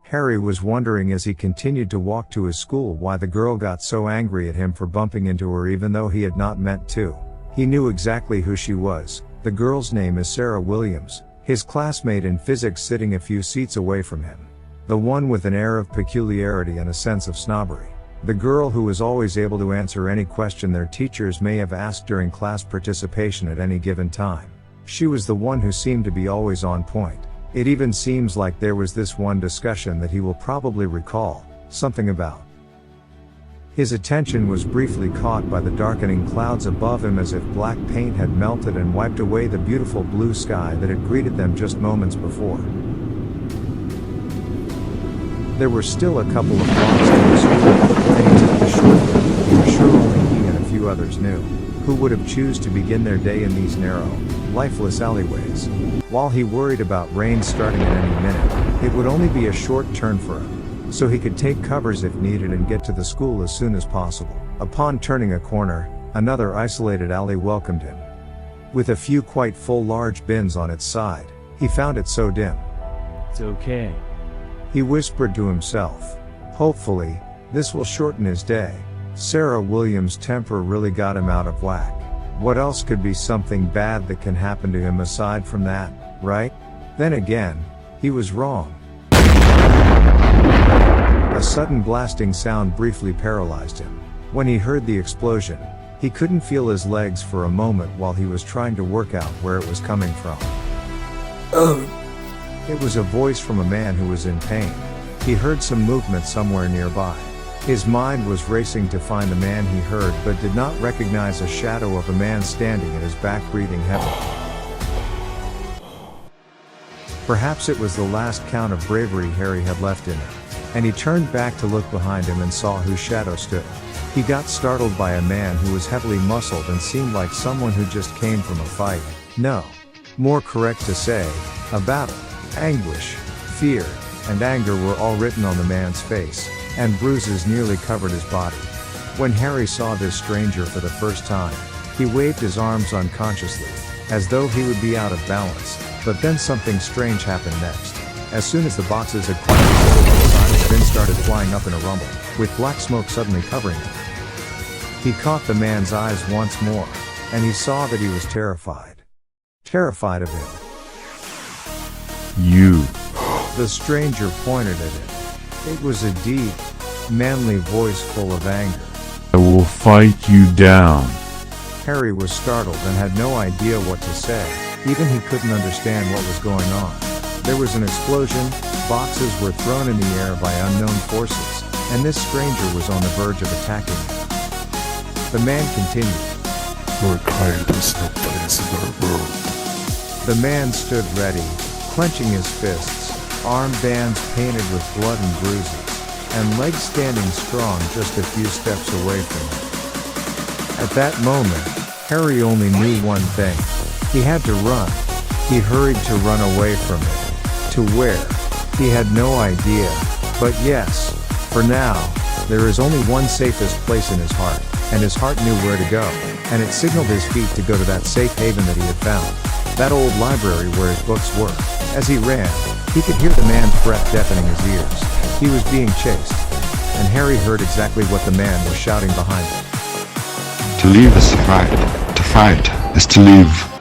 Harry was wondering as he continued to walk to his school why the girl got so angry at him for bumping into her even though he had not meant to. He knew exactly who she was. The girl's name is Sarah Williams, his classmate in physics sitting a few seats away from him. The one with an air of peculiarity and a sense of snobbery. The girl who was always able to answer any question their teachers may have asked during class participation at any given time. She was the one who seemed to be always on point. It even seems like there was this one discussion that he will probably recall, something about. His attention was briefly caught by the darkening clouds above him as if black paint had melted and wiped away the beautiful blue sky that had greeted them just moments before. There were still a couple of blocks to the school, and he took the shortcut he was sure only he and a few others knew. Who would have chosen to begin their day in these narrow, lifeless alleyways? While he worried about rain starting at any minute, it would only be a short turn for him, so he could take covers if needed and get to the school as soon as possible. Upon turning a corner, another isolated alley welcomed him. With a few quite full large bins on its side, he found it so dim. It's okay, he whispered to himself. Hopefully, this will shorten his day. Sarah Williams' temper really got him out of whack. What else could be something bad that can happen to him aside from that, right? Then again, he was wrong. A sudden blasting sound briefly paralyzed him. When he heard the explosion, he couldn't feel his legs for a moment while he was trying to work out where it was coming from. It was a voice from a man who was in pain. He heard some movement somewhere nearby. His mind was racing to find the man he heard but did not recognize a shadow of a man standing at his back breathing heavily. Perhaps it was the last count of bravery Harry had left in him, and he turned back to look behind him and saw whose shadow stood. He got startled by a man who was heavily muscled and seemed like someone who just came from a fight. No. More correct to say, a battle. Anguish, fear, and anger were all written on the man's face, and bruises nearly covered his body. When Harry saw this stranger for the first time, he waved his arms unconsciously, as though he would be out of balance, but then something strange happened next. As soon as the boxes had quietly settled on the side, the bin started flying up in a rumble, with black smoke suddenly covering them. He caught the man's eyes once more, and he saw that he was terrified. Terrified of him. You. The stranger pointed at him. It was a deep, manly voice full of anger. I will fight you down. Harry was startled and had no idea what to say. Even he couldn't understand what was going on. There was an explosion, boxes were thrown in the air by unknown forces, and this stranger was on the verge of attacking him. The man continued. Your kind is no place in our world. The man stood ready, clenching his fists, armbands painted with blood and bruises, and legs standing strong just a few steps away from him. At that moment, Harry only knew one thing. He had to run. He hurried to run away from it. To where? He had no idea. But yes, for now, there is only one safest place in his heart, and his heart knew where to go, and it signaled his feet to go to that safe haven that he had found. That old library where his books were. As he ran, he could hear the man's breath deafening his ears. He was being chased, and Harry heard exactly what the man was shouting behind him. To live is to fight. To fight is to live.